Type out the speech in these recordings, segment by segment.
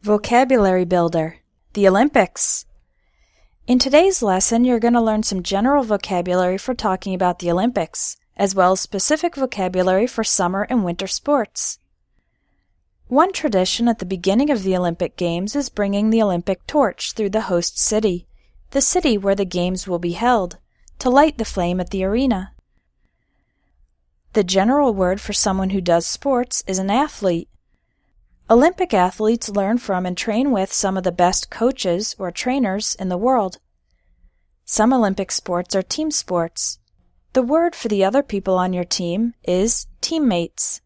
Vocabulary Builder, the Olympics. In today's lesson, you're going to learn some general vocabulary for talking about the Olympics, as well as specific vocabulary for summer and winter sports. One tradition at the beginning of the Olympic Games is bringing the Olympic torch through the host city, the city where the Games will be held, to light the flame at the arena. The general word for someone who does sports is an athlete. Olympic athletes learn from and train with some of the best coaches or trainers in the world. Some Olympic sports are team sports. The word for the other people on your team is teammates.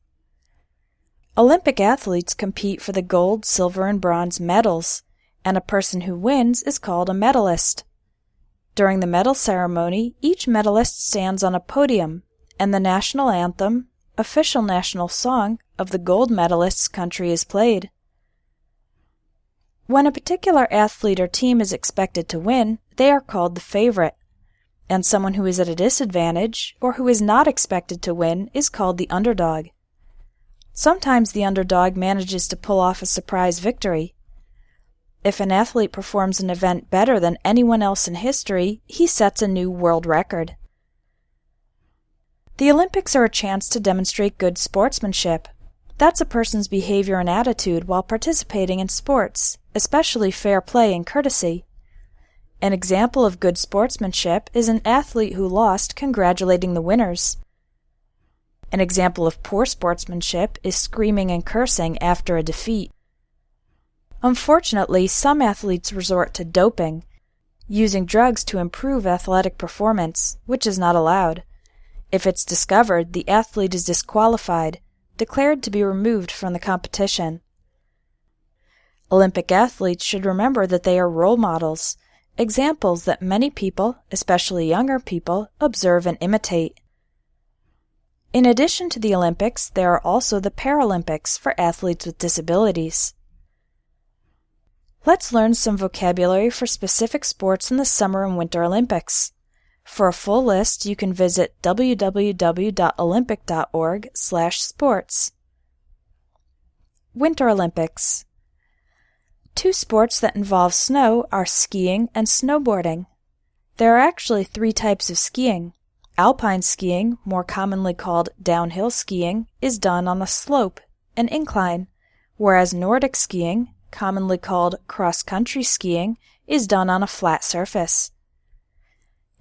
Olympic athletes compete for the gold, silver, and bronze medals, and a person who wins is called a medalist. During the medal ceremony, each medalist stands on a podium, and the national anthem, official national song, of the gold medalist's country is played. When a particular athlete or team is expected to win, they are called the favorite, and someone who is at a disadvantage or who is not expected to win is called the underdog. Sometimes the underdog manages to pull off a surprise victory. If an athlete performs an event better than anyone else in history, he sets a new world record. The Olympics are a chance to demonstrate good sportsmanship. That's a person's behavior and attitude while participating in sports, especially fair play and courtesy. An example of good sportsmanship is an athlete who lost congratulating the winners. An example of poor sportsmanship is screaming and cursing after a defeat. Unfortunately, some athletes resort to doping, using drugs to improve athletic performance, which is not allowed. If it's discovered, the athlete is disqualified, declared to be removed from the competition. Olympic athletes should remember that they are role models, examples that many people, especially younger people, observe and imitate. In addition to the Olympics, there are also the Paralympics for athletes with disabilities. Let's learn some vocabulary for specific sports in the Summer and Winter Olympics. For a full list, you can visit www.olympic.org/sports. Winter Olympics. Two sports that involve snow are skiing and snowboarding. There are actually three types of skiing. Alpine skiing, more commonly called downhill skiing, is done on a slope, an incline, whereas Nordic skiing, commonly called cross-country skiing, is done on a flat surface.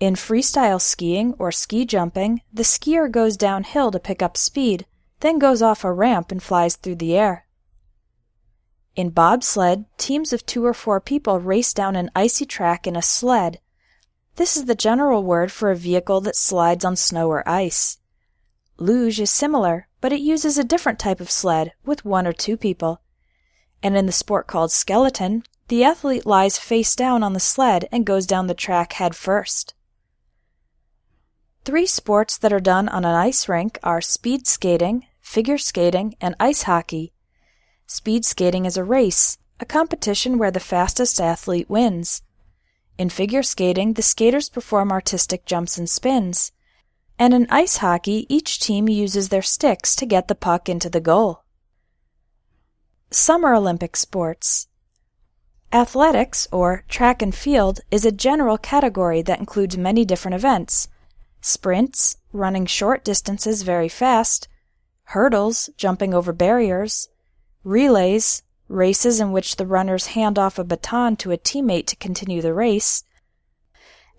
In freestyle skiing or ski jumping, the skier goes downhill to pick up speed, then goes off a ramp and flies through the air. In bobsled, teams of 2 or 4 people race down an icy track in a sled. This is the general word for a vehicle that slides on snow or ice. Luge is similar, but it uses a different type of sled with 1 or 2 people. And in the sport called skeleton, the athlete lies face down on the sled and goes down the track head first. 3 sports that are done on an ice rink are speed skating, figure skating, and ice hockey. Speed skating is a race, a competition where the fastest athlete wins. In figure skating, the skaters perform artistic jumps and spins. And in ice hockey, each team uses their sticks to get the puck into the goal. Summer Olympic sports. Athletics, or track and field, is a general category that includes many different events. Sprints, running short distances very fast, hurdles, jumping over barriers, relays, races in which the runners hand off a baton to a teammate to continue the race,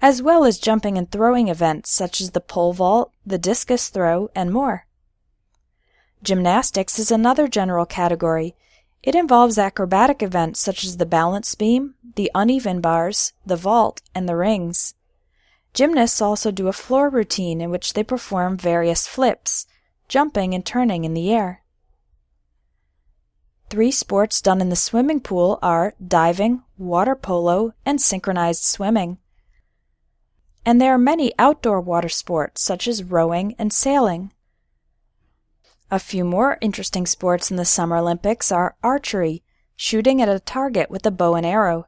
as well as jumping and throwing events such as the pole vault, the discus throw, and more. Gymnastics is another general category. It involves acrobatic events such as the balance beam, the uneven bars, the vault, and the rings. Gymnasts also do a floor routine in which they perform various flips, jumping and turning in the air. 3 sports done in the swimming pool are diving, water polo, and synchronized swimming. And there are many outdoor water sports such as rowing and sailing. A few more interesting sports in the Summer Olympics are archery, shooting at a target with a bow and arrow,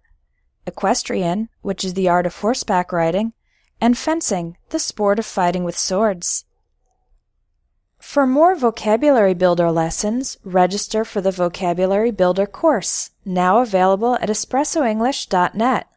equestrian, which is the art of horseback riding, and fencing, the sport of fighting with swords. For more Vocabulary Builder lessons, register for the Vocabulary Builder course, now available at espressoenglish.net.